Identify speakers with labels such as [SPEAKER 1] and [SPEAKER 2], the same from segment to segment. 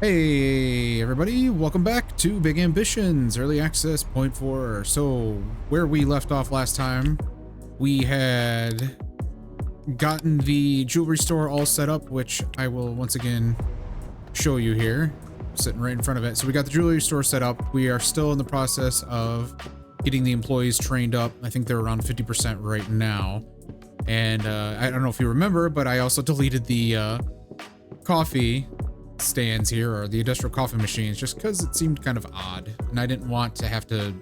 [SPEAKER 1] Hey everybody, welcome back to Big Ambitions Early Access Point 4. So where we left off last time, we had gotten the jewelry store all set up, which I will once again show you here, sitting right in front of it. So we got the jewelry store set up. We are still in the process of getting the employees trained up. I think they're around 50% right now. And I don't know if you remember, but I also deleted the coffee stands here, or the industrial coffee machines, just because it seemed kind of odd and I didn't want to have to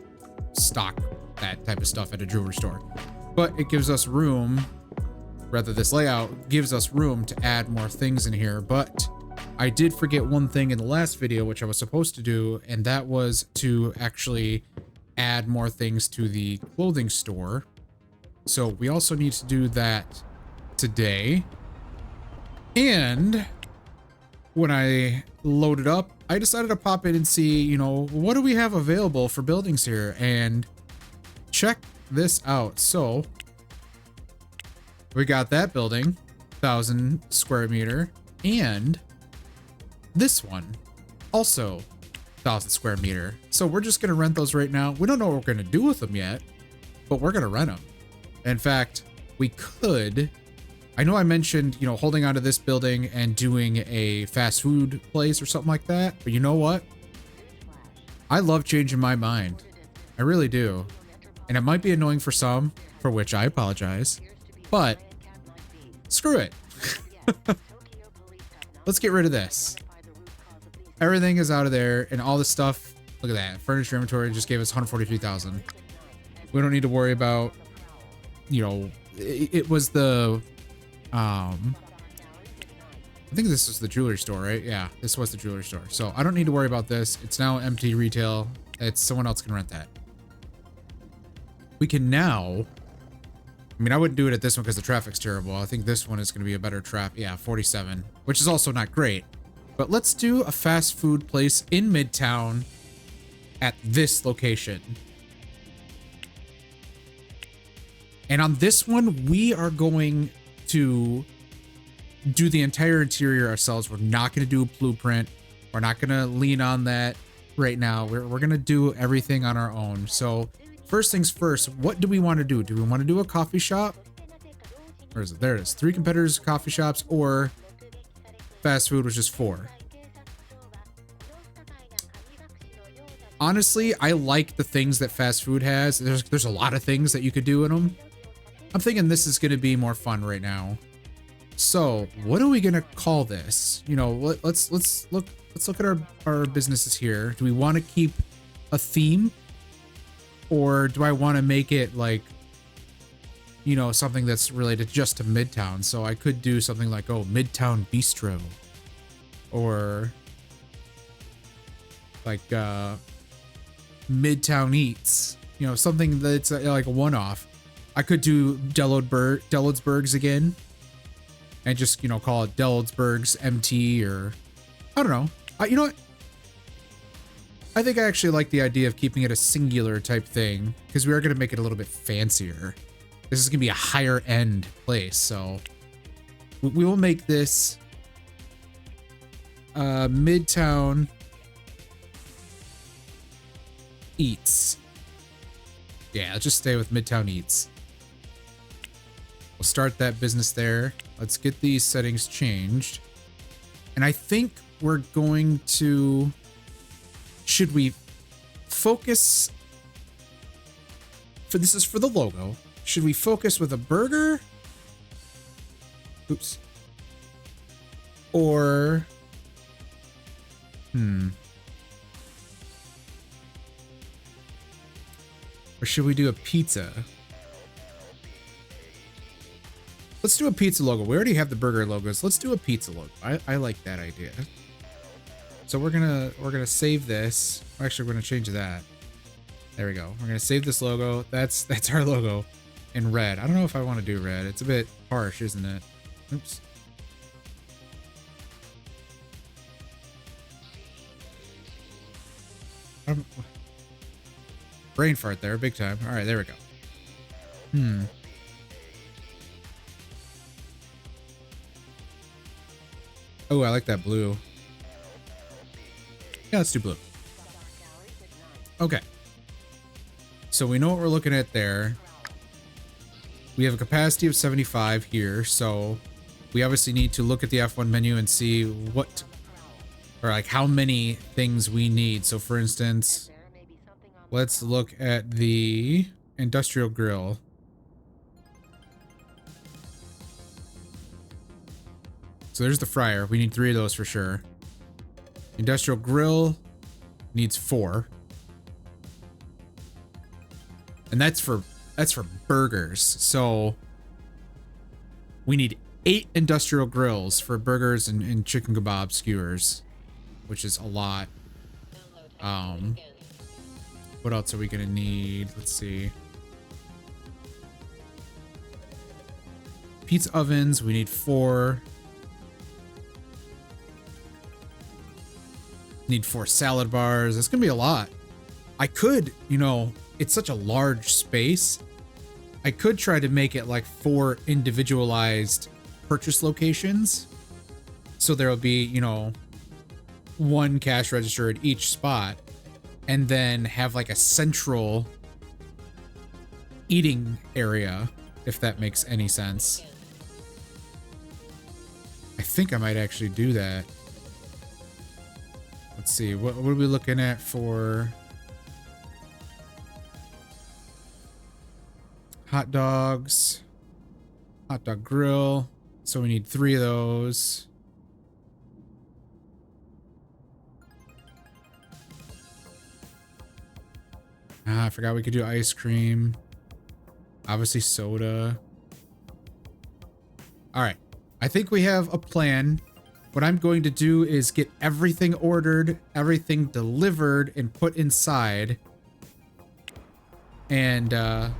[SPEAKER 1] stock that type of stuff at a jewelry store. But it gives us room, rather this layout gives us room to add more things in here. But I did forget one thing in the last video, which I was supposed to do, and that was to actually add more things to the clothing store. So we also need to do that today. And when I loaded up, I decided to pop in and see, you know, what do we have available for buildings here, and check this out. So we got that building, 1,000 square meter, and this one also 1,000 square meter. So we're just going to rent those right now. We don't know what we're going to do with them yet, but we're going to rent them. In fact, we could, I know I mentioned, you know, holding onto this building and doing a fast food place or something like that, but you know what? I love changing my mind. I really do. And it might be annoying for some, for which I apologize, but screw it. Let's get rid of this. Everything is out of there, and all this stuff, look at that. Furniture inventory just gave us 143,000. We don't need to worry about, you know, it was the, I think this was the jewelry store, right? Yeah, this was the jewelry store. So I don't need to worry about this. It's now empty retail. It's someone else can rent that. We can now, I mean, I wouldn't do it at this one because the traffic's terrible. I think this one is going to be a better traffic. Yeah, 47, which is also not great. But let's do a fast food place in Midtown at this location. And on this one, we are going to do the entire interior ourselves. We're not going to do a blueprint. We're not going to lean on that right now. We're going to do everything on our own. So first things first, what do we want to do? Do we want to do a coffee shop? Where is it? There it is. 3 competitors, coffee shops, or fast food, which is 4. Honestly, I like the things that fast food has. There's a lot of things that you could do in them. I'm thinking this is going to be more fun right now. So what are we going to call this? You know, let's look at our businesses here. Do we want to keep a theme, or do I want to make it like, you know, something that's related just to Midtown? So I could do something like, oh, Midtown Bistro, or like Midtown Eats, you know, something that's like a one-off. I could do Delodsburgs again and just, you know, call it Delodsburgs MT, or I don't know. You know what? I think I actually like the idea of keeping it a singular type thing, because we are going to make it a little bit fancier. This is going to be a higher end place. So we will make this Midtown Eats. Yeah, let's just stay with Midtown Eats. We'll start that business there. Let's get these settings changed. And I think we're going to, should we focus for, this is for the logo. Should we focus with a burger? Oops. Or, or should we do a pizza? Let's do a pizza logo. We already have the burger logos. Let's do a pizza logo. I like that idea. So we're gonna save this. Actually, we're gonna change that. There we go. We're gonna save this logo. That's our logo in red. I don't know if I want to do red. It's a bit harsh, isn't it? Oops. Brain fart there, big time. All right, there we go. Oh, I like that blue. Yeah, let's do blue. Okay. So we know what we're looking at there. We have a capacity of 75 here, so we obviously need to look at the F1 menu and see what, or like how many things we need. So for instance, let's look at the industrial grill. So there's the fryer. We need 3 of those for sure. Industrial grill needs 4. And that's for burgers. So we need 8 industrial grills for burgers and chicken kebab skewers, which is a lot. What else are we gonna need? Let's see. Pizza ovens, we need 4. Need 4 salad bars. That's gonna be a lot. I could, you know, it's such a large space. I could try to make it like 4 individualized purchase locations. So there'll be, you know, 1 cash register at each spot, and then have like a central eating area, if that makes any sense. I think I might actually do that. Let's see, what are we looking at for hot dogs? Hot dog grill. So we need 3 of those. I forgot we could do ice cream. Obviously soda. All right. I think we have a plan. What I'm going to do is get everything ordered, everything delivered, and put inside. And, well,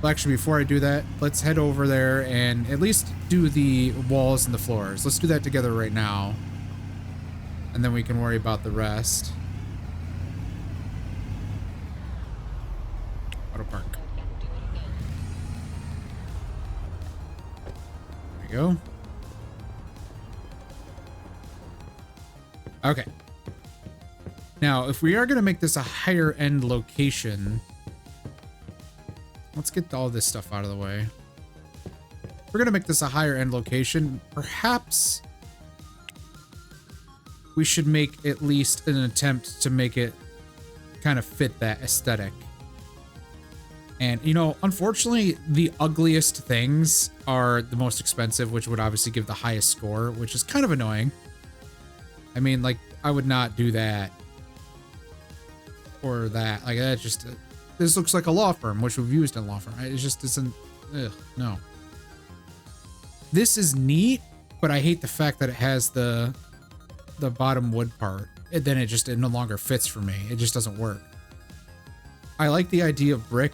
[SPEAKER 1] actually, before I do that, let's head over there and at least do the walls and the floors. Let's do that together right now. And then we can worry about the rest. Auto park. There we go. Okay. Now, if we are going to make this a higher end location, let's get all this stuff out of the way. If we're going to make this a higher end location, perhaps we should make at least an attempt to make it kind of fit that aesthetic. And, you know, unfortunately, the ugliest things are the most expensive, which would obviously give the highest score, which is kind of annoying. I mean, like, I would not do that. Or that. Like, that just... This looks like a law firm, which we've used in a law firm. It just isn't... Ugh, no. This is neat, but I hate the fact that it has the bottom wood part. And then it no longer fits for me. It just doesn't work. I like the idea of brick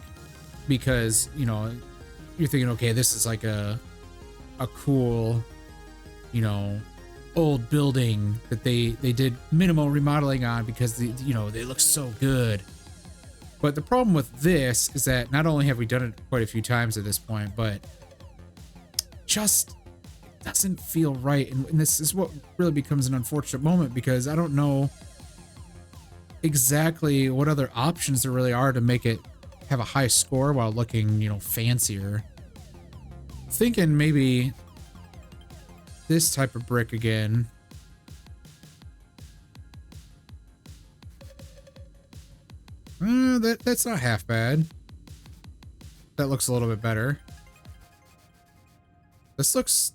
[SPEAKER 1] because, you know, you're thinking, okay, this is like a cool, you know, old building that they did minimal remodeling on because you know, they look so good. But the problem with this is that not only have we done it quite a few times at this point, but just doesn't feel right. And this is what really becomes an unfortunate moment because I don't know exactly what other options there really are to make it have a high score while looking, you know, fancier. Thinking maybe this type of brick again. That's not half bad. That looks a little bit better. This looks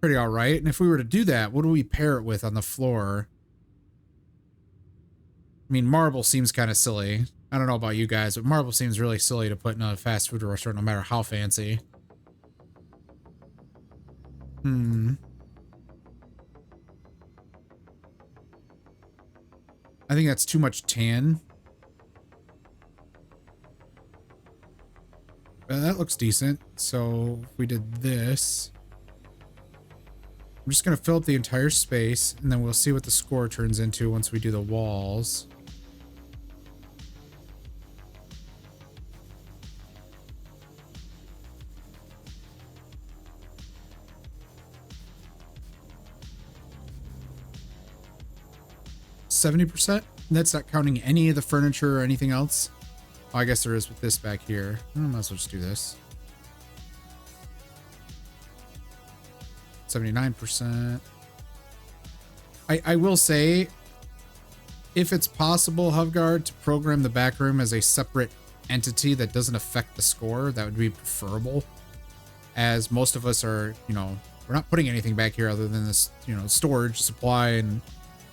[SPEAKER 1] pretty all right. And if we were to do that, what do we pair it with on the floor? I mean, marble seems kind of silly. I don't know about you guys, but marble seems really silly to put in a fast food restaurant, no matter how fancy. I think that's too much tan. That looks decent. So if we did this, I'm just going to fill up the entire space and then we'll see what the score turns into once we do the walls. 70%. That's not counting any of the furniture or anything else. Oh, I guess there is with this back here. I might as well just do this. 79%. I will say, if it's possible, HoveGuard, to program the back room as a separate entity that doesn't affect the score, that would be preferable. As most of us are, you know, we're not putting anything back here other than this, you know, storage, supply, and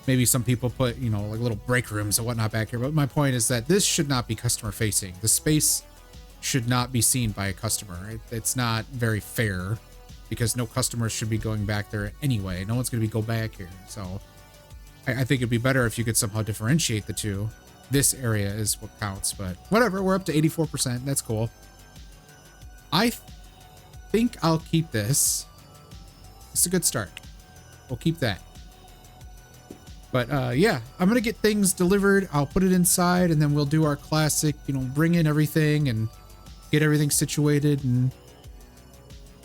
[SPEAKER 1] maybe some people put, you know, like little break rooms and whatnot back here. But my point is that this should not be customer facing. The space should not be seen by a customer. It's not very fair because no customers should be going back there anyway. No one's going to go back here. So I think it'd be better if you could somehow differentiate the two. This area is what counts, but whatever. We're up to 84%. That's cool. I think I'll keep this. It's a good start. We'll keep that. But yeah, I'm going to get things delivered. I'll put it inside and then we'll do our classic, you know, bring in everything and get everything situated and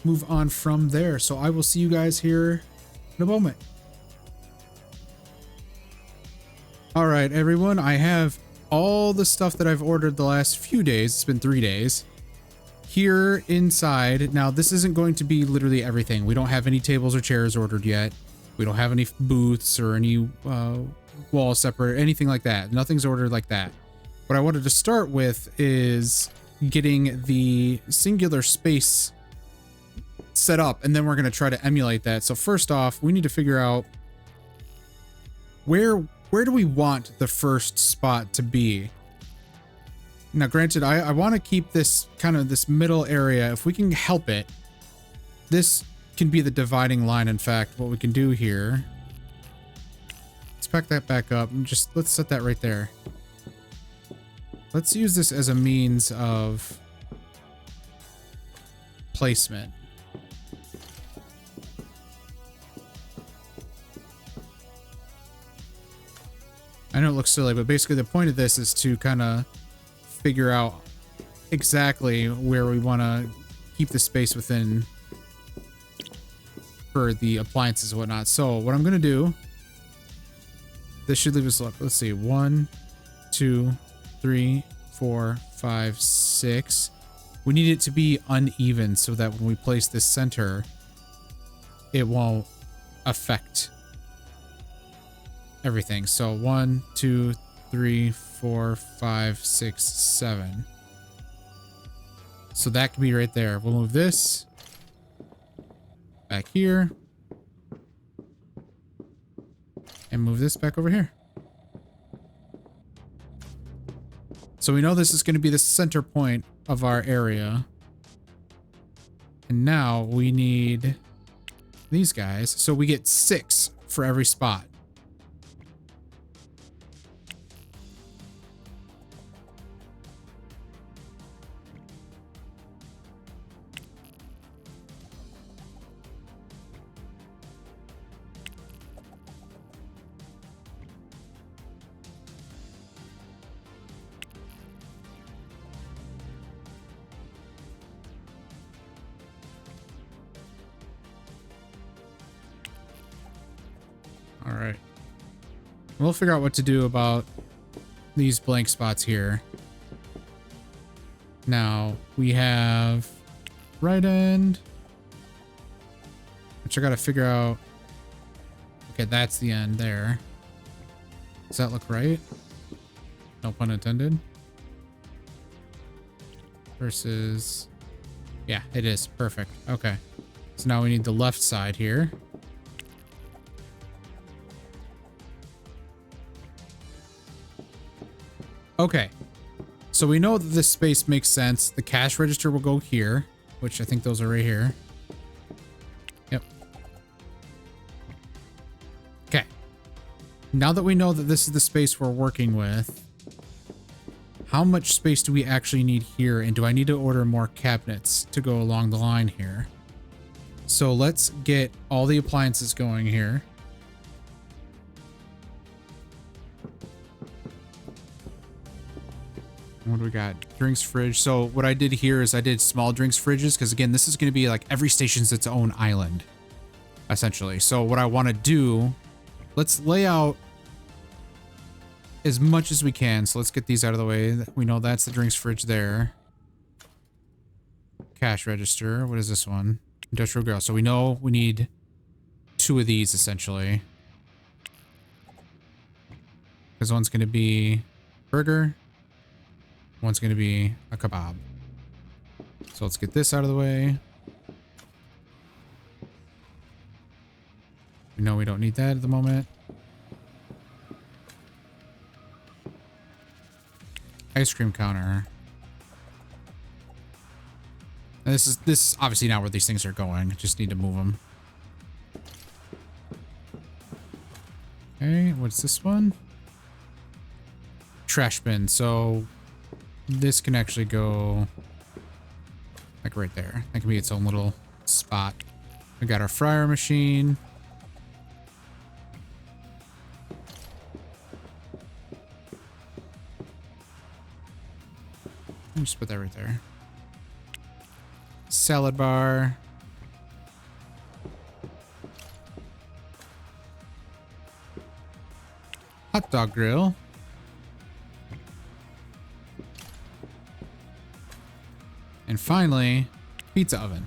[SPEAKER 1] move on from there. So I will see you guys here in a moment. All right, everyone, I have all the stuff that I've ordered the last few days. It's been 3 days here inside. Now, this isn't going to be literally everything. We don't have any tables or chairs ordered yet. We don't have any booths or any wall separate, anything like that. Nothing's ordered like that. What I wanted to start with is getting the singular space set up, and then we're going to try to emulate that. So first off, we need to figure out where do we want the first spot to be? Now, granted, I want to keep this kind of this middle area. If we can help it, this can be the dividing line. In fact, what we can do here, let's pack that back up and just let's set that right there. Let's use this as a means of placement. I know it looks silly, but basically the point of this is to kind of figure out exactly where we want to keep the space within for the appliances and whatnot. So what I'm going to do, this should leave us, let's see, 1, 2, 3, 4, 5, 6. We need it to be uneven so that when we place this center, it won't affect everything. So 1, 2, 3, 4, 5, 6, 7. So that can be right there. We'll move this back here and move this back over here. So we know this is going to be the center point of our area. And now we need these guys. So we get 6 for every spot. All right. We'll figure out what to do about these blank spots here. Now we have right end, which I got to figure out. Okay, that's the end there. Does that look right? No pun intended. Versus, yeah, it is perfect. Okay. So now we need the left side here. Okay, so we know that this space makes sense. The cash register will go here, which I think those are right here. Yep. Okay. Now that we know that this is the space we're working with, how much space do we actually need here? And do I need to order more cabinets to go along the line here? So let's get all the appliances going here. What do we got? Drinks fridge. So what I did here is I did small drinks fridges because, again, this is going to be like every station's its own island, essentially. So what I want to do, let's lay out as much as we can. So let's get these out of the way. We know that's the drinks fridge there. Cash register. What is this one? Industrial grill. So we know we need 2 of these essentially. Because one's going to be burger. One's going to be a kebab. So let's get this out of the way. We know we don't need that at the moment. Ice cream counter. And this is obviously not where these things are going. Just need to move them. Okay, what's this one? Trash bin. So this can actually go like right there. That can be its own little spot. We got our fryer machine. Just put that right there. Salad bar. Hot dog grill. And finally, pizza oven.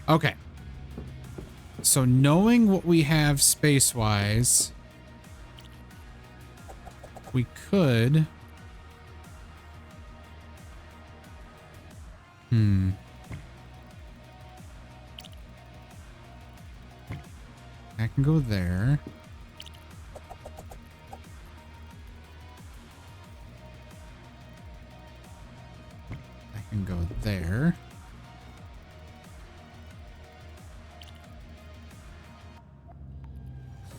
[SPEAKER 1] Okay. So knowing what we have space-wise, we could... I can go there. I can go there.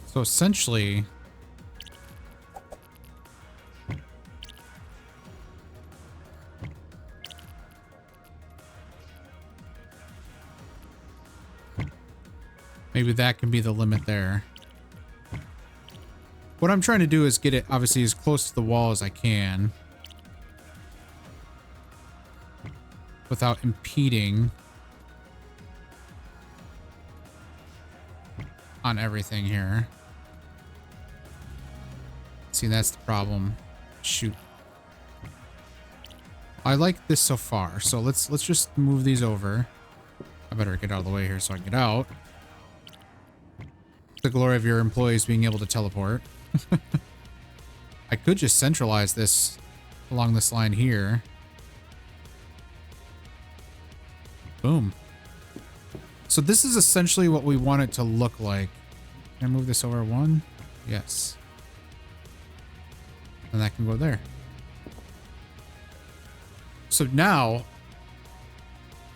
[SPEAKER 1] So essentially, maybe that can be the limit there. What I'm trying to do is get it obviously as close to the wall as I can without impeding on everything here. See, that's the problem. Shoot. I like this so far, so let's just move these over. I better get out of the way here so I can get out. The glory of your employees being able to teleport. I could just centralize this along this line here. Boom. So this is essentially what we want it to look like. Can I move this over 1? Yes. And that can go there. So now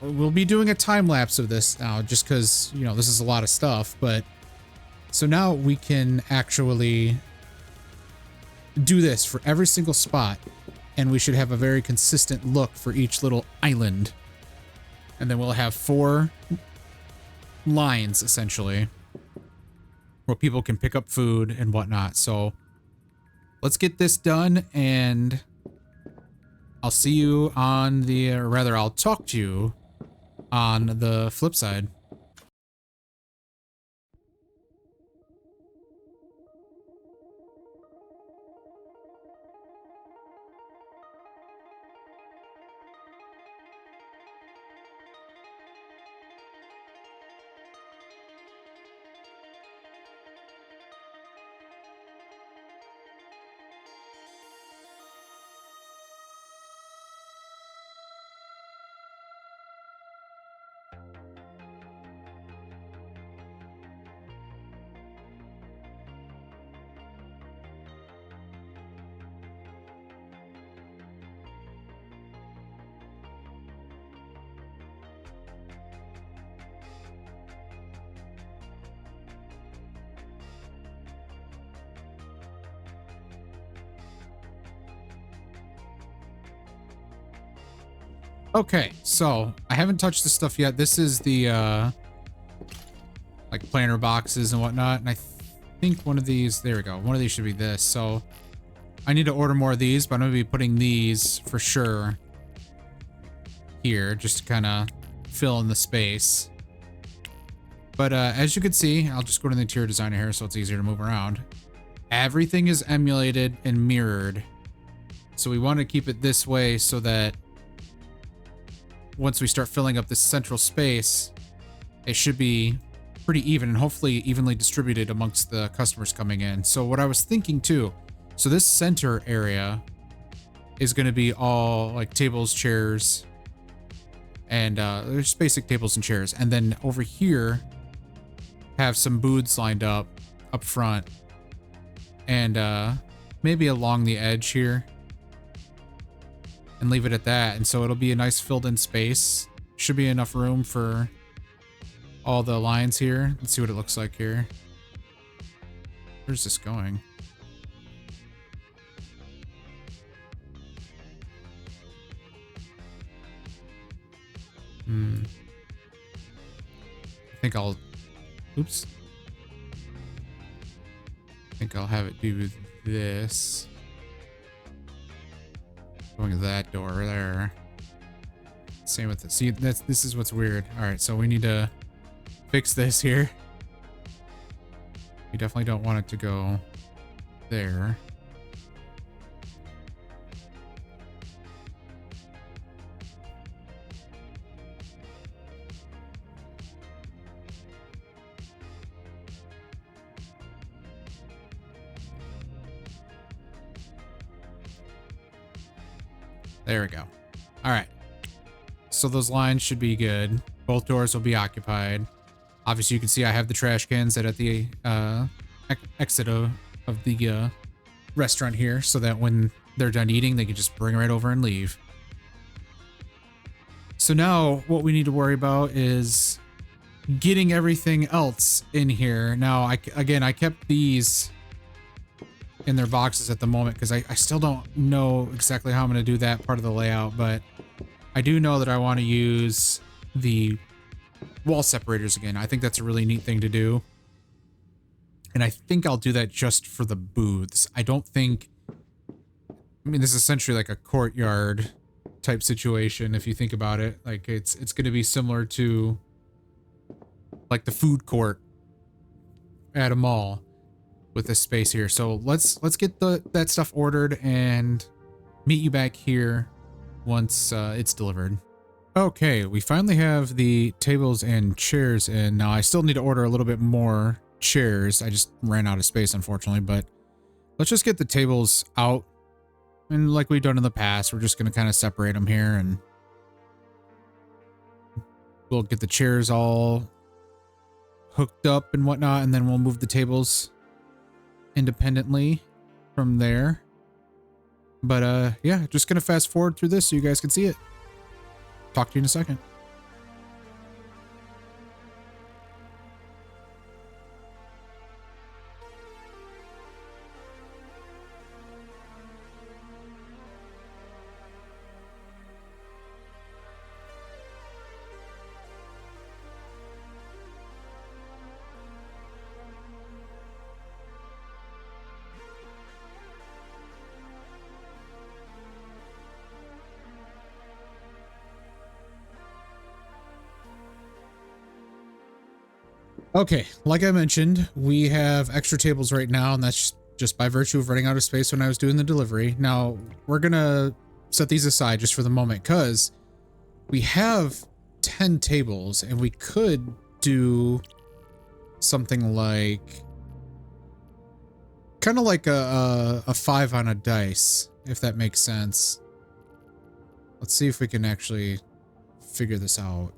[SPEAKER 1] we'll be doing a time lapse of this now just because, you know, this is a lot of stuff, but so now we can actually do this for every single spot, and we should have a very consistent look for each little island. And then we'll have 4 lines, essentially, where people can pick up food and whatnot. So let's get this done, and I'll see you on the, or rather, I'll talk to you on the flip side. Okay, so I haven't touched this stuff yet. This is the like planter boxes and whatnot, and I think one of these, there we go, one of these should be this. So I need to order more of these, but I'm gonna be putting these for sure here just to kind of fill in the space. But as you can see, I'll just go to the interior designer here so it's easier to move around. Everything is emulated and mirrored. So we want to keep it this way so that once we start filling up this central space, it should be pretty even and hopefully evenly distributed amongst the customers coming in. So what I was thinking too, so this center area is going to be all like tables, chairs, and there's basic tables and chairs. And then over here, have some booths lined up front and maybe along the edge here and leave it at that. And so it'll be a nice filled in space. Should be enough room for all the lines here. Let's see what it looks like here. Where's this going? I think I'll, oops. I think I'll have it do this. Going to that door there. Same with this. See, this is what's weird. All right, so we need to fix this here. We definitely don't want it to go there. There we go. All right. So those lines should be good. Both doors will be occupied. Obviously, you can see I have the trash cans that at the exit of the restaurant here, so that when they're done eating, they can just bring it right over and leave. So now what we need to worry about is getting everything else in here. Now, again, I kept these in their boxes at the moment because I still don't know exactly how I'm going to do that part of the layout, but I do know that I want to use the wall separators again. I think that's a really neat thing to do. And I think I'll do that just for the booths. I don't think, I mean, this is essentially like a courtyard type situation if you think about it. Like it's going to be similar to like the food court at a mall with this space here. So let's get that stuff ordered and meet you back here once it's delivered. Okay, we finally have the tables and chairs in. Now I still need to order a little bit more chairs. I just ran out of space, unfortunately, but let's just get the tables out. And like we've done in the past, we're just going to kind of separate them here and we'll get the chairs all hooked up and whatnot, and then we'll move the tables independently from there. But yeah, just gonna fast forward through this so you guys can see it. Talk to you in a second. Okay, like I mentioned, we have extra tables right now, and that's just by virtue of running out of space when I was doing the delivery. Now, we're gonna set these aside just for the moment, because we have 10 tables, and we could do something like, kind of like a 5 on a dice, if that makes sense. Let's see if we can actually figure this out.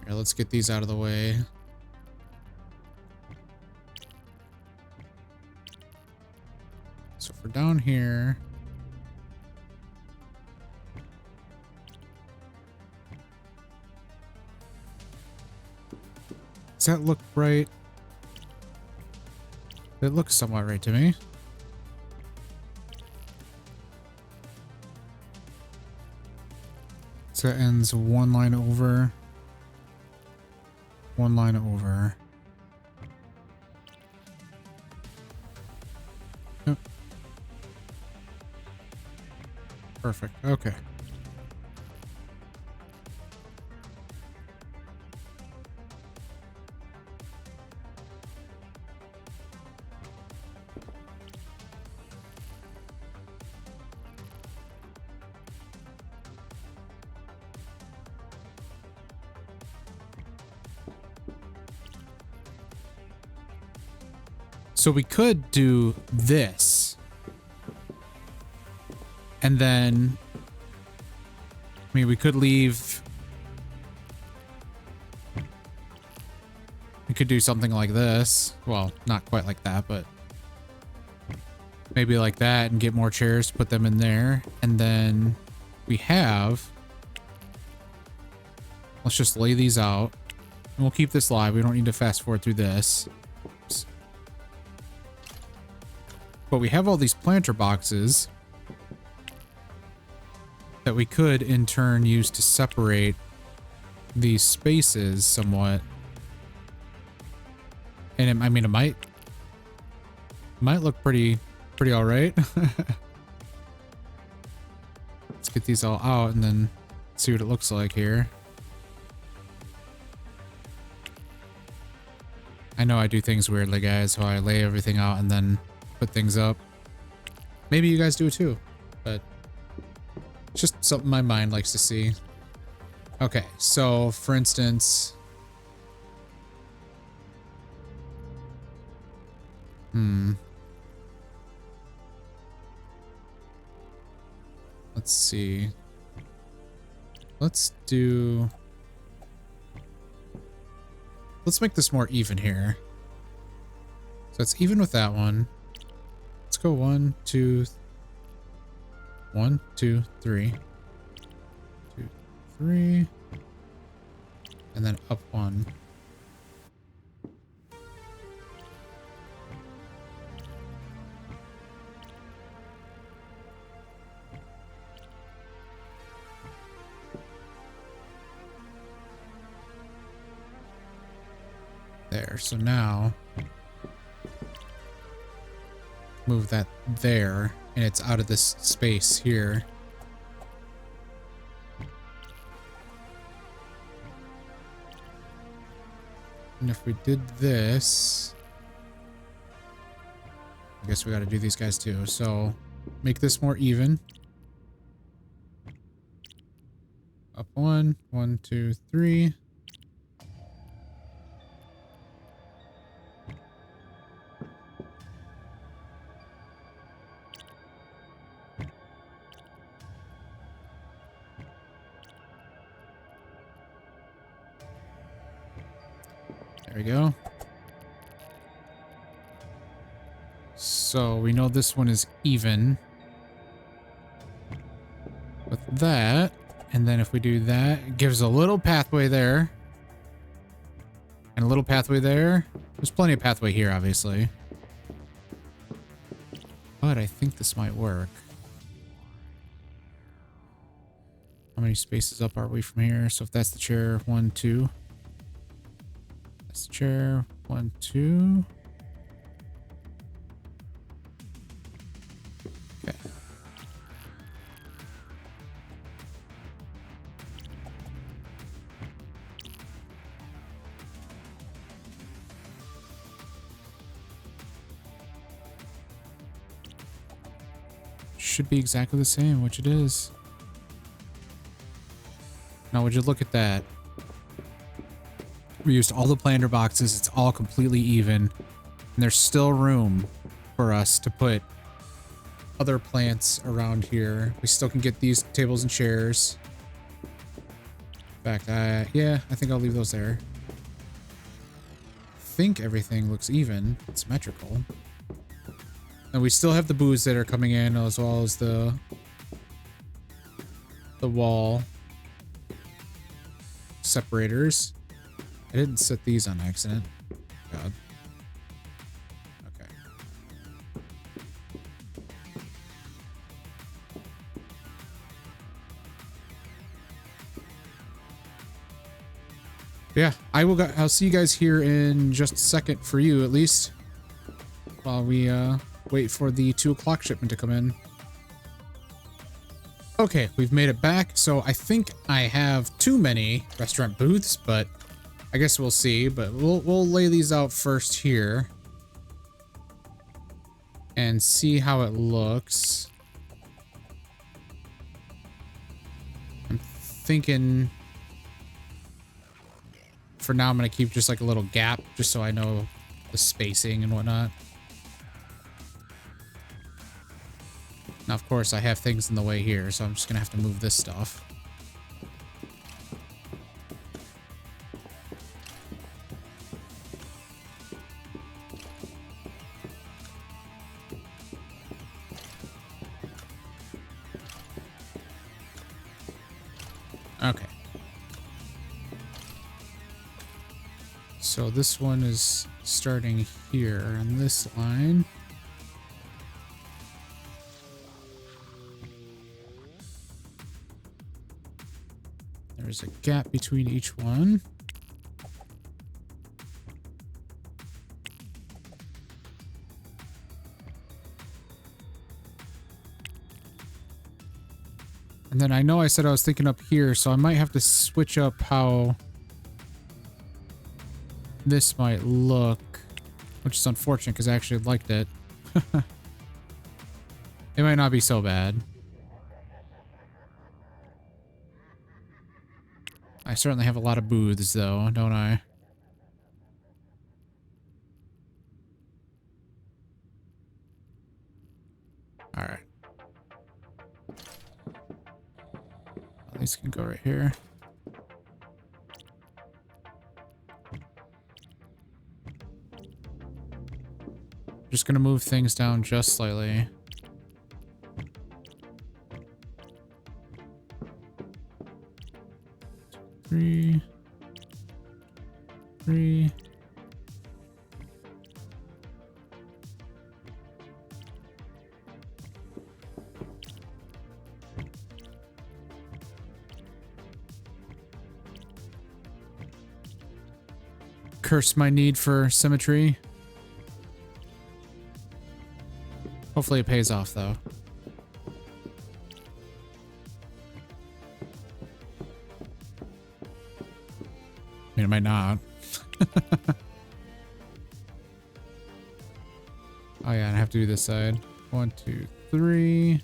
[SPEAKER 1] Here, let's get these out of the way. So for down here, does that look right? It looks somewhat right to me. So that ends one line over. One line over. Yep. Perfect. Okay. So we could do this. And then, I mean, we could leave. We could do something like this. Well, not quite like that, but maybe like that and get more chairs, put them in there. And then we have, let's just lay these out. And we'll keep this live. We don't need to fast forward through this. But we have all these planter boxes that we could in turn use to separate these spaces somewhat. And it, I mean, it might look pretty all right. Let's get these all out and then see what it looks like here. I know I do things weirdly, guys, so I lay everything out and then put things up. Maybe you guys do it too, but it's just something my mind likes to see. Okay, so for instance, let's see. Let's make this more even here. So it's even with that one. Let's go 1, 2, 1, 2, 3, 2, 3, and then up 1. There, so now move that there, and it's out of this space here. And if we did this, I guess we got to do these guys too. So make this more even. Up 1, 1, 2, 3. There we go. So we know this one is even with that. And then if we do that, it gives a little pathway there. And a little pathway there. There's plenty of pathway here, obviously. But I think this might work. How many spaces up are we from here? So if that's the chair, 1, 2. That's the chair, 1, 2. Okay. Should be exactly the same, which it is. Now, would you look at that? We used all the planter boxes. It's all completely even. And there's still room for us to put other plants around here. We still can get these tables and chairs. In fact, yeah, I think I'll leave those there. I think everything looks even. It's symmetrical. And we still have the booths that are coming in, as well as the wall separators. I didn't set these on accident. God. Okay. Yeah, I'll see you guys here in just a second, for you at least, while we wait for the 2 o'clock shipment to come in. Okay, we've made it back. So I think I have too many restaurant booths, but I guess we'll see. But we'll lay these out first here and see how it looks. I'm thinking for now I'm gonna keep just like a little gap just so I know the spacing and whatnot. Now, of course, I have things in the way here, so I'm just gonna have to move this stuff. Okay. So this one is starting here on this line. There's a gap between each one. And then I know I said I was thinking up here, so I might have to switch up how this might look, which is unfortunate because I actually liked it. It might not be so bad. I certainly have a lot of booths, though, don't I? All right. These can go right here. Just gonna move things down just slightly. Three. Curse my need for symmetry. Hopefully it pays off, though. I mean, it might not. Oh yeah, I have to do this side. 1, 2, 3.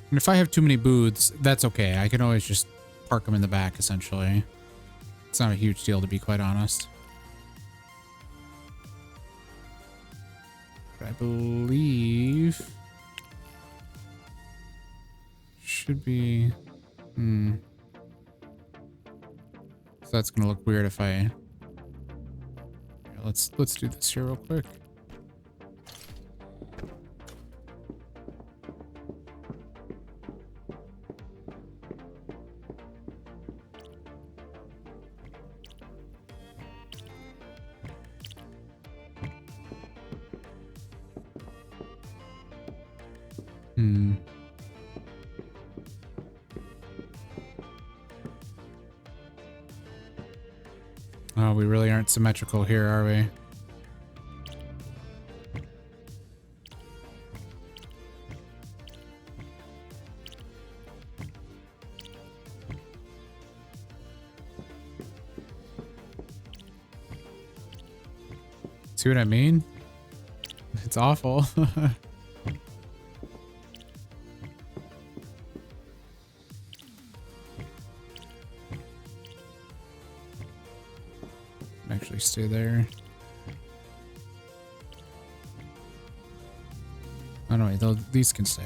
[SPEAKER 1] And if I have too many booths, that's okay. I can always just park them in the back, essentially. It's not a huge deal, to be quite honest. But I believe... should be... So that's gonna look weird if I... Here, let's do this here real quick. Oh, we really aren't symmetrical here, are we? See what I mean? It's awful. Actually stay there. Oh no, wait, these can stay.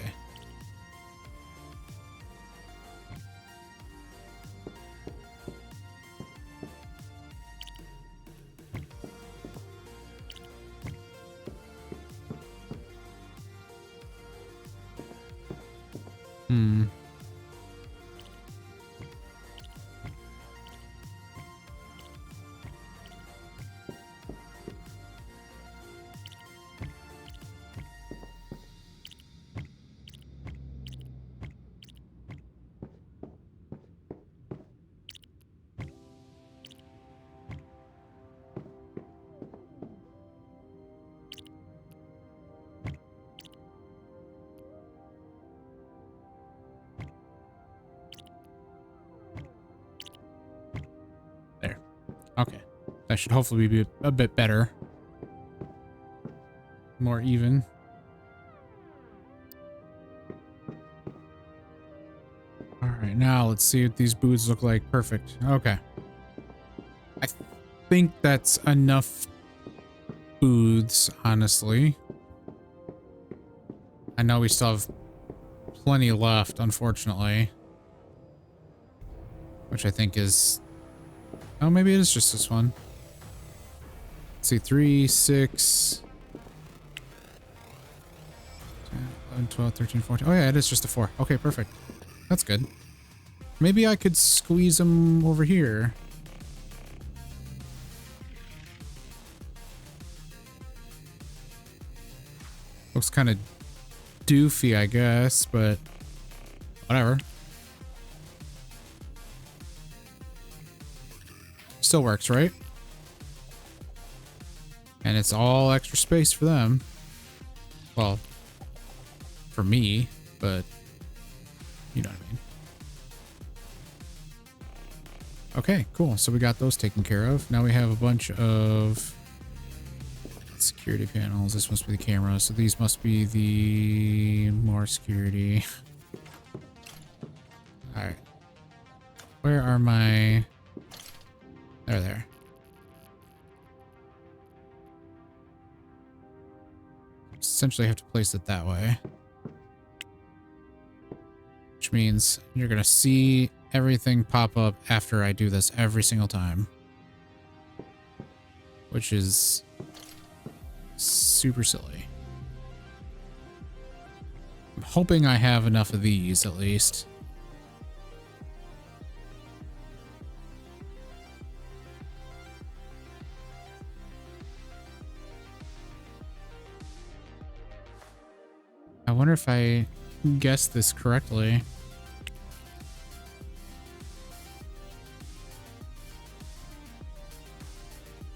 [SPEAKER 1] Okay. That should hopefully be a bit better. More even. All right, now let's see what these booths look like. Perfect. Okay. I think that's enough booths, honestly. I know we still have plenty left, unfortunately. Which I think is... Oh, maybe it is just this one. Let's see, 3, 6... 10, 11, 12, 13, 14. Oh yeah, it is just a 4. Okay, perfect. That's good. Maybe I could squeeze them over here. Looks kind of doofy, I guess, but whatever. Still works, right? And it's all extra space for them. Well, for me, but you know what I mean. Okay, cool. So we got those taken care of. Now we have a bunch of security panels. This must be the camera. So these must be the more security. All right. Where are my... There. Essentially have to place it that way. Which means you're going to see everything pop up after I do this every single time. Which is super silly. I'm hoping I have enough of these at least. I wonder if I guessed this correctly.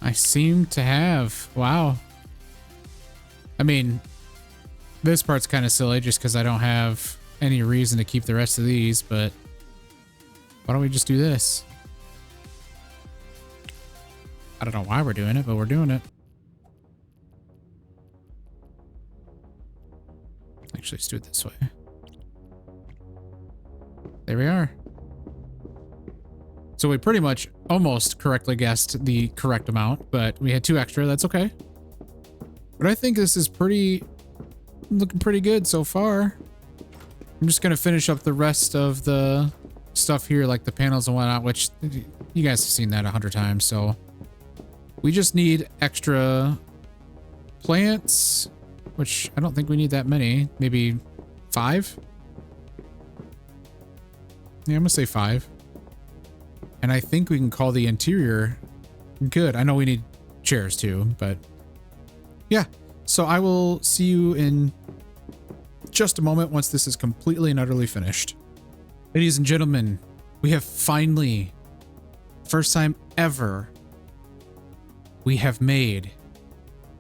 [SPEAKER 1] I seem to have. Wow. I mean, this part's kind of silly just because I don't have any reason to keep the rest of these, but why don't we just do this? I don't know why we're doing it, but we're doing it. Actually, let's do it this way. There we are. So we pretty much almost correctly guessed the correct amount, but we had 2 extra. That's okay. But I think this is looking pretty good so far. I'm just going to finish up the rest of the stuff here, like the panels and whatnot, which you guys have seen that 100 times. So we just need extra plants, which I don't think we need that many. Maybe 5? Yeah, I'm gonna say 5. And I think we can call the interior good. I know we need chairs too, but yeah. So I will see you in just a moment once this is completely and utterly finished. Ladies and gentlemen, we have finally, first time ever, we have made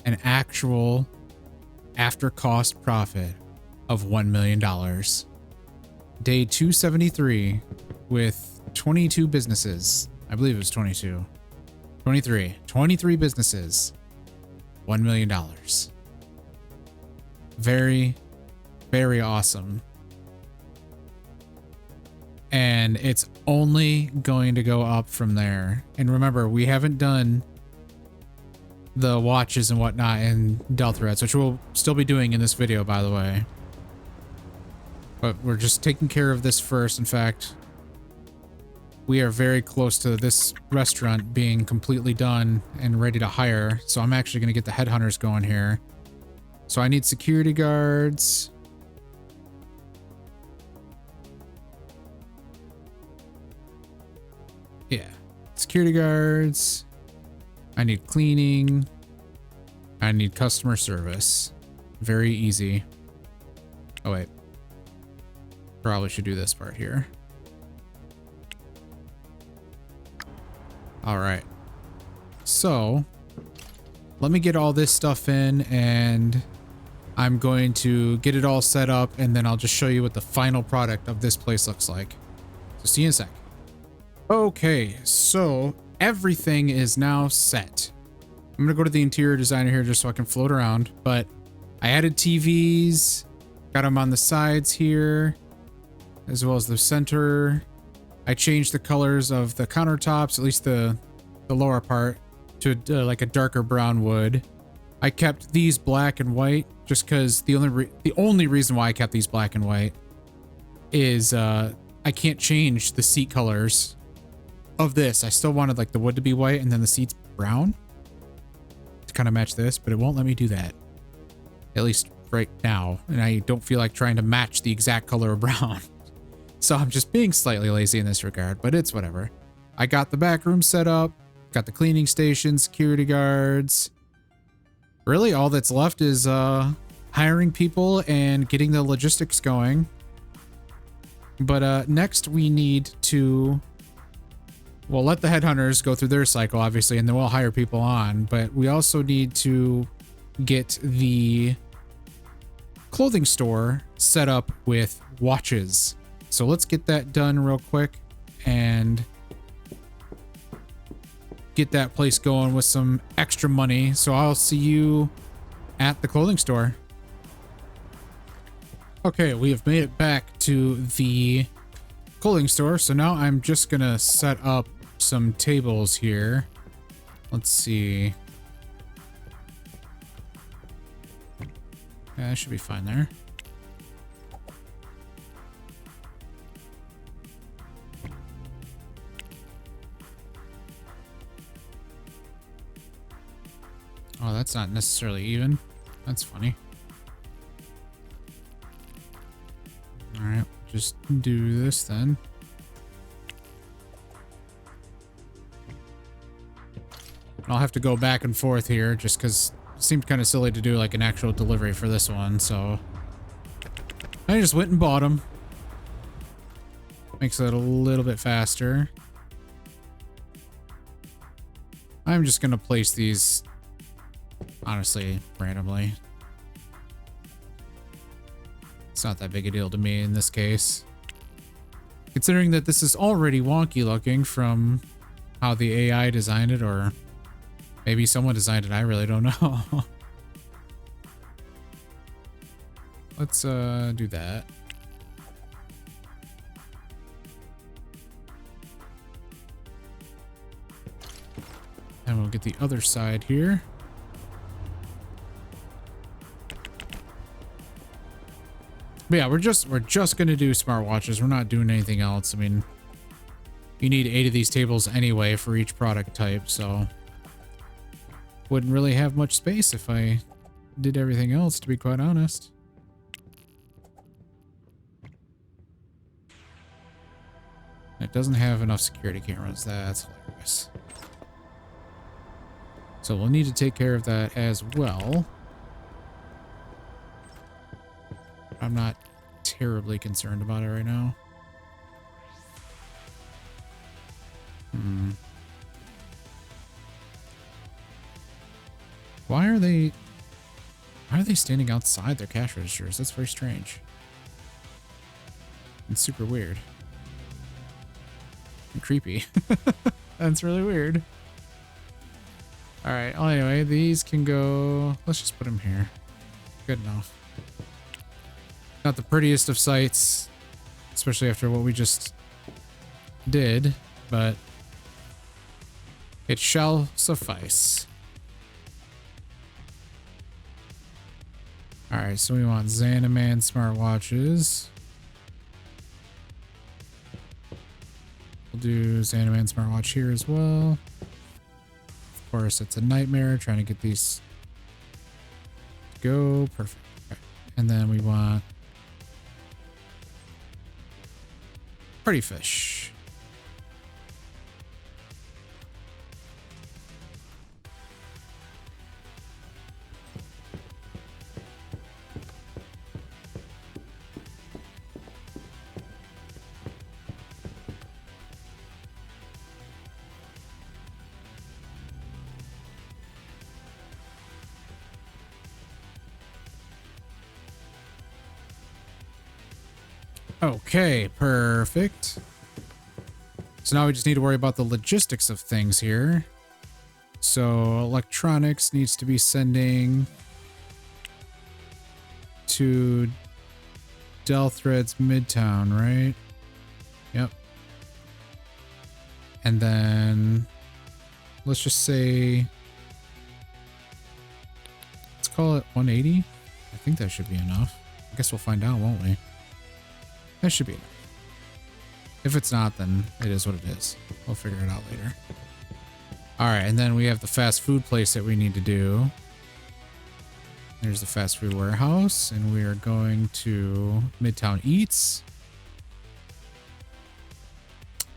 [SPEAKER 1] an actual after cost profit of $1 million. Day 273 with 22 businesses. I believe it was 22. 23 businesses. $1 million. Very, very awesome. And it's only going to go up from there. And remember, we haven't done the watches and whatnot in Delta Reds, which we'll still be doing in this video, by the way. But we're just taking care of this first. In fact, we are very close to this restaurant being completely done and ready to hire. So I'm actually going to get the headhunters going here. So I need security guards. Yeah, security guards. I need cleaning. I need customer service. Very easy. Oh, wait. Probably should do this part here. All right. So let me get all this stuff in and I'm going to get it all set up and then I'll just show you what the final product of this place looks like. So see you in a sec. Okay, so everything is now set. I'm gonna go to the interior designer here just so I can float around, but I added TVs, got them on the sides here, as well as the center. I changed the colors of the countertops, at least the lower part, to like a darker brown wood. I kept these black and white just because the only reason why I kept these black and white is I can't change the seat colors of this. I still wanted like the wood to be white and then the seats brown to kind of match this, but it won't let me do that, at least right now. And I don't feel like trying to match the exact color of brown. So I'm just being slightly lazy in this regard, but it's whatever. I got the back room set up, got the cleaning station, security guards. Really, all that's left is hiring people and getting the logistics going. But next we need to, well, let the headhunters go through their cycle, obviously, and then we'll hire people on. But we also need to get the clothing store set up with watches. So let's get that done real quick and get that place going with some extra money. So I'll see you at the clothing store. Okay, we have made it back to the clothing store. So now I'm just gonna set up some tables here. Let's see. Yeah, that should be fine there. Oh, that's not necessarily even. That's funny. All right, just do this then. I'll have to go back and forth here just because it seemed kind of silly to do like an actual delivery for this one. So I just went and bought them. Makes it a little bit faster. I'm just going to place these, honestly, randomly. It's not that big a deal to me in this case. Considering that this is already wonky looking from how the AI designed it, or maybe someone designed it, I really don't know. Let's do that. And we'll get the other side here. But yeah, we're just gonna do smartwatches. We're not doing anything else. I mean, you need 8 of these tables anyway for each product type, so wouldn't really have much space if I did everything else, to be quite honest. It doesn't have enough security cameras. That's hilarious. So we'll need to take care of that as well. I'm not terribly concerned about it right now. Why are they standing outside their cash registers? That's very strange. It's super weird. And creepy. That's really weird. All right. Well, anyway, these can go. Let's just put them here. Good enough. Not the prettiest of sights, especially after what we just did, but it shall suffice. All right, so we want Xanaman smartwatches. We'll do Xanaman smartwatch here as well. Of course, it's a nightmare trying to get these to go. Perfect. Okay. And then we want Party Fish. Okay, perfect. So now we just need to worry about the logistics of things here. So electronics needs to be sending to Dell Threads Midtown, right? Yep. And then let's just say, let's call it 180. I think that should be enough. I guess we'll find out, won't we? That should be enough. If it's not, then it is what it is. We'll figure it out later. All right, and then we have the fast food place that we need to do. There's the fast food warehouse, and we are going to Midtown Eats.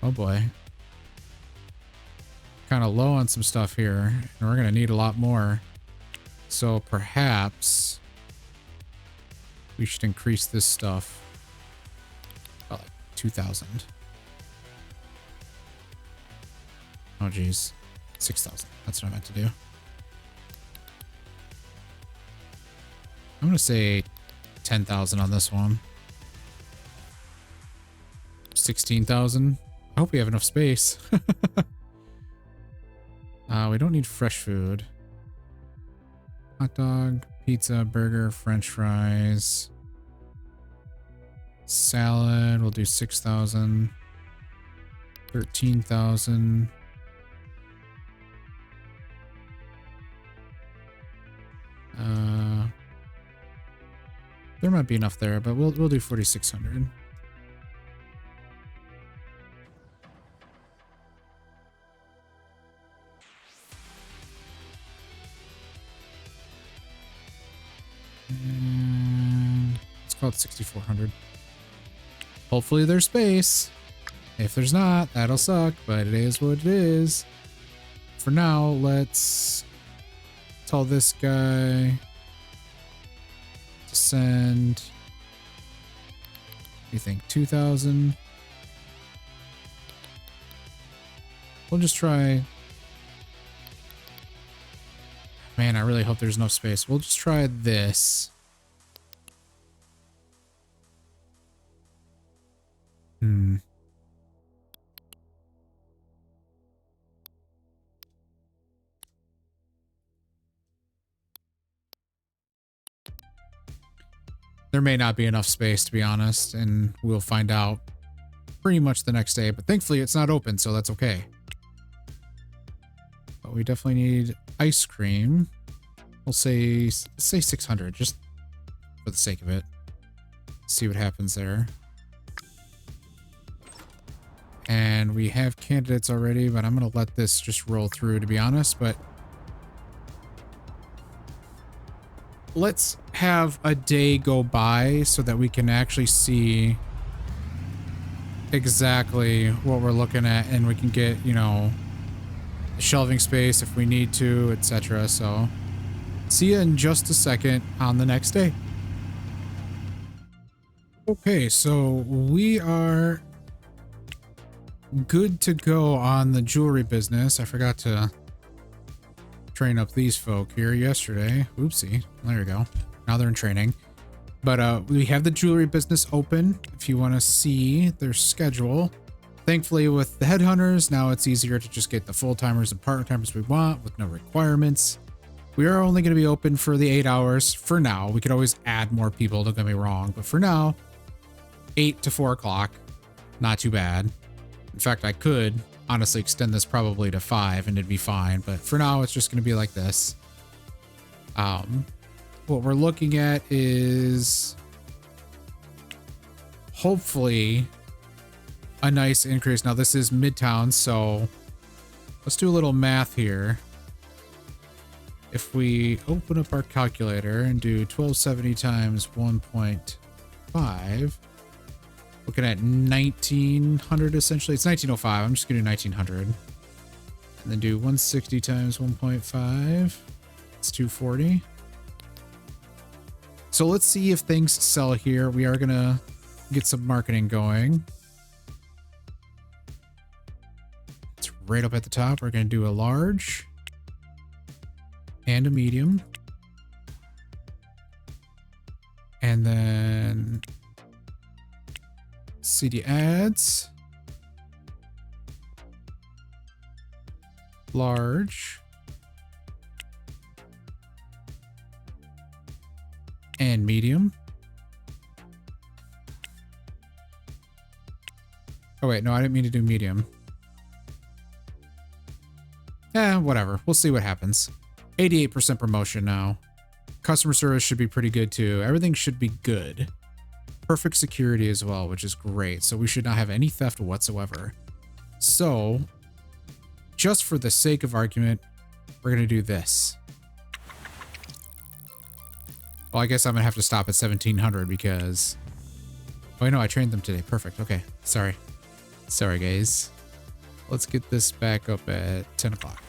[SPEAKER 1] Oh boy. Kind of low on some stuff here, and we're going to need a lot more. So perhaps we should increase this stuff by like 2,000. Oh geez, 6,000. That's what I meant to do. I'm gonna say 10,000 on this one. 16,000. I hope we have enough space. We don't need fresh food. Hot dog, pizza, burger, french fries. Salad, we'll do 6,000. 13,000. There might be enough there, but we'll do 4,600. And let's call it 6,400. Hopefully there's space. If there's not, that'll suck, but it is what it is. For now, let's tell this guy to send, you think 2,000? We'll just try. Man, I really hope there's enough space. We'll just try this. There may not be enough space, to be honest, and we'll find out pretty much the next day, but thankfully it's not open, so that's okay. But we definitely need ice cream. We'll say 600, just for the sake of it. See what happens there. And we have candidates already, but I'm going to let this just roll through, to be honest, but let's have a day go by so that we can actually see exactly what we're looking at, and we can get, you know, shelving space if we need to, etc. So see you in just a second on the next day. Okay, so we are good to go on the jewelry business. I forgot to train up these folk here yesterday. Oopsie. There we go. Now they're in training. But we have the jewelry business open if you want to see their schedule. Thankfully, with the headhunters, now it's easier to just get the full-timers and part-timers we want with no requirements. We are only going to be open for the 8 hours for now. We could always add more people, don't get me wrong. But for now, 8 to 4 o'clock. Not too bad. In fact, I could honestly extend this probably to 5 and it'd be fine. But for now, it's just going to be like this. What we're looking at is hopefully a nice increase. Now, this is Midtown, so let's do a little math here. If we open up our calculator and do 1270 times 1.5, looking at 1900 essentially. It's 1905. I'm just going to do 1900. And then do 160 times 1.5. It's 240. So let's see if things sell here. We are going to get some marketing going. It's right up at the top. We're going to do a large and a medium. And then CD ads. large, and medium. Oh wait, no, I didn't mean to do medium. Whatever. We'll see what happens. 88% promotion now. Customer service should be pretty good too. Everything should be good. Perfect security as well, which is great. So we should not have any theft whatsoever. So, just for the sake of argument, we're going to do this. Well, I guess I'm going to have to stop at 1700 because... Oh, no, I trained them today. Perfect. Okay. Sorry. Sorry, guys. Let's get this back up at 10 o'clock.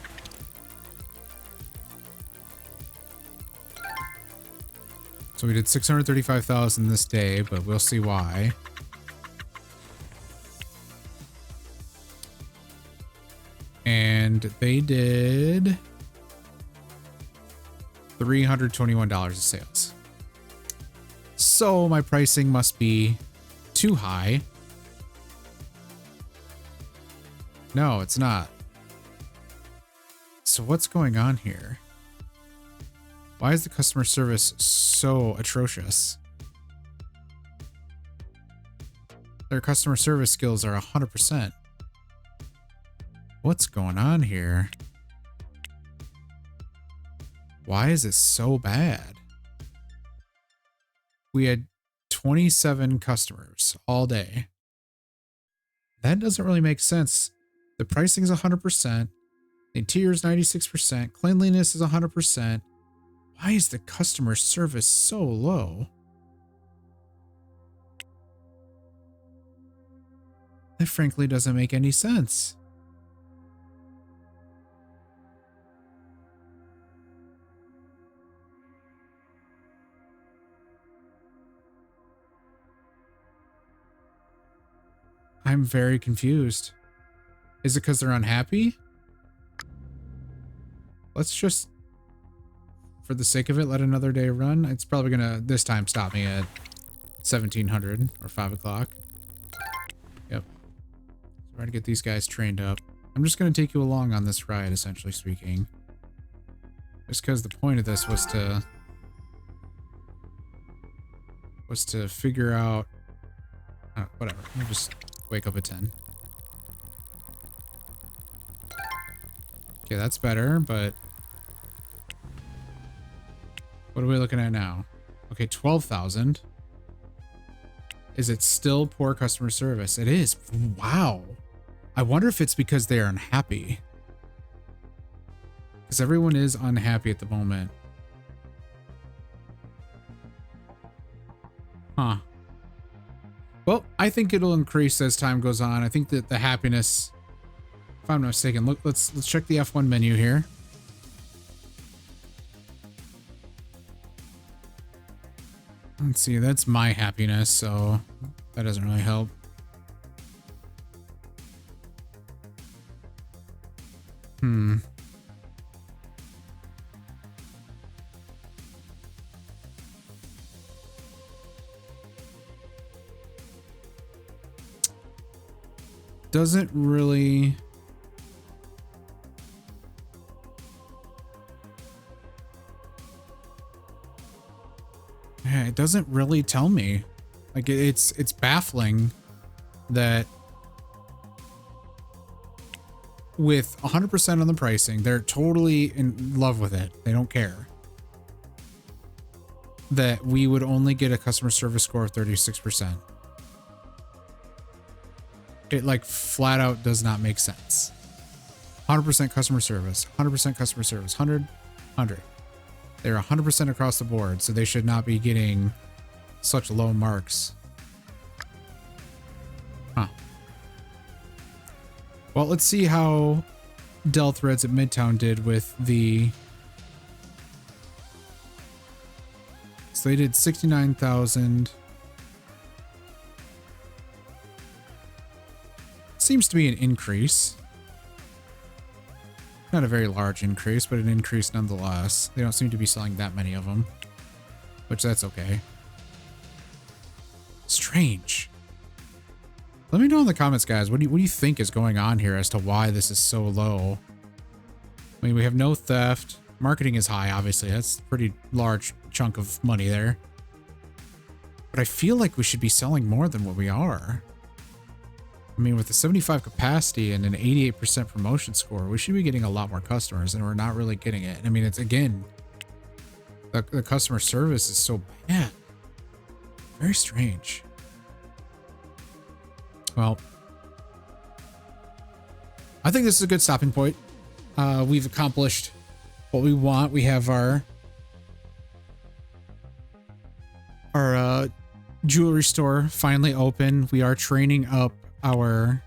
[SPEAKER 1] So we did 635,000 this day, but we'll see why. And they did $321 of sales. So my pricing must be too high. No, it's not. So what's going on here? Why is the customer service so atrocious? Their customer service skills are 100%. What's going on here? Why is it so bad? We had 27 customers all day. That doesn't really make sense. The pricing is 100%. The interior is 96%. Cleanliness is 100%. Why is the customer service so low? That frankly doesn't make any sense. I'm very confused. Is it because they're unhappy? Let's just, for the sake of it, let another day run. It's probably gonna, this time, stop me at 1700 or 5 o'clock. Yep. So try to get these guys trained up. I'm just gonna take you along on this ride, essentially speaking. Just because the point of this was to figure out, whatever. We'll just wake up at 10. Okay, that's better, but what are we looking at now? Okay, 12,000. Is it still poor customer service? It is. Wow. I wonder if it's because they are unhappy. Because everyone is unhappy at the moment. Huh. Well, I think it'll increase as time goes on. I think that the happiness, if I'm not mistaken, look, let's check the F1 menu here. Let's see, that's my happiness, so that doesn't really help. Doesn't really... Yeah, it doesn't really tell me. Like, it's baffling that with 100% on the pricing, they're totally in love with it. They don't care. That we would only get a customer service score of 36%. It like flat out does not make sense. 100% customer service, 100% customer service, 100. They're 100% across the board, so they should not be getting such low marks. Huh. Well, let's see how Dell Threads at Midtown did with the... So they did 69,000. Seems to be an increase. Not a very large increase, but an increase nonetheless. They don't seem to be selling that many of them, which that's okay. Strange. Let me know in the comments, guys. What do you think is going on here as to why this is so low? I mean, we have no theft. Marketing is high, obviously. That's a pretty large chunk of money there. But I feel like we should be selling more than what we are. I mean, with the 75 capacity and an 88% promotion score, we should be getting a lot more customers, and we're not really getting it. I mean, it's, again, the customer service is so bad. Very strange. Well, I think this is a good stopping point. We've accomplished what we want. We have our jewelry store finally open. We are training up our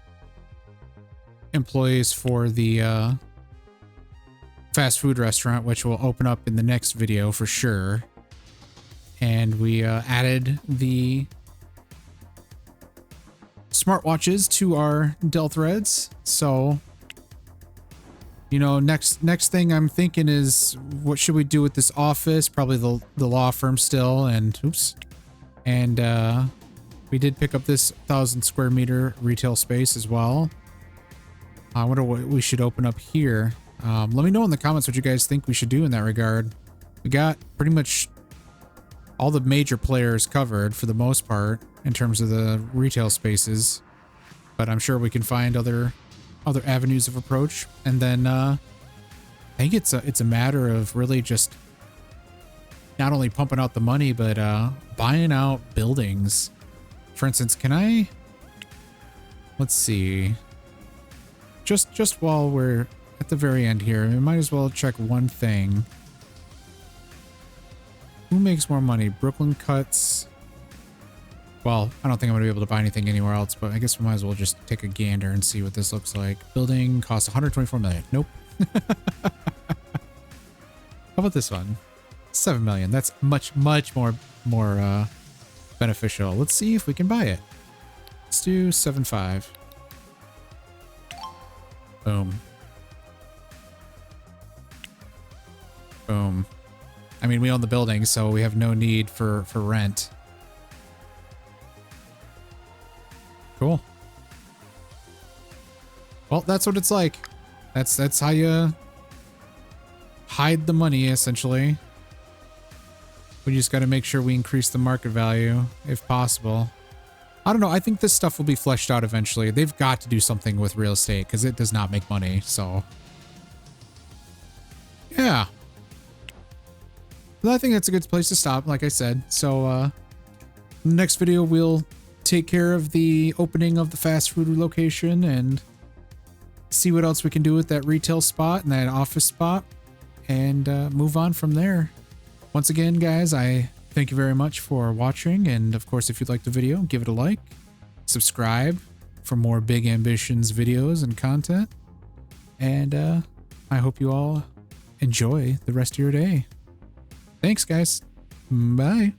[SPEAKER 1] employees for the fast food restaurant, which will open up in the next video for sure. And we added the smartwatches to our Dell Threads. So, you know, next thing I'm thinking is, what should we do with this office? Probably the law firm still. And oops. And we did pick up this 1,000 square meter retail space as well. I wonder what we should open up here. Let me know in the comments what you guys think we should do in that regard. We got pretty much all the major players covered for the most part in terms of the retail spaces, but I'm sure we can find other avenues of approach. And then I think it's a matter of really just not only pumping out the money, but buying out buildings. For instance, let's see, just while we're at the very end here, we might as well check one thing. Who makes more money? Brooklyn Cuts. Well, I don't think I'm going to be able to buy anything anywhere else, but I guess we might as well just take a gander and see what this looks like. Building costs 124 million. Nope. How about this one? 7 million. That's much more beneficial. Let's see if we can buy it. Let's do 7.5. Boom. Boom. I mean, we own the building, so we have no need for rent. Cool. Well, that's what it's like. That's how you hide the money, essentially. We just got to make sure we increase the market value if possible. I don't know. I think this stuff will be fleshed out eventually. They've got to do something with real estate because it does not make money. So, yeah. Well, I think that's a good place to stop, like I said. So, in the next video, we'll take care of the opening of the fast food location and see what else we can do with that retail spot and that office spot, and move on from there. Once again, guys, I thank you very much for watching. And of course, if you liked the video, give it a like, subscribe for more Big Ambitions videos and content. And I hope you all enjoy the rest of your day. Thanks, guys. Bye.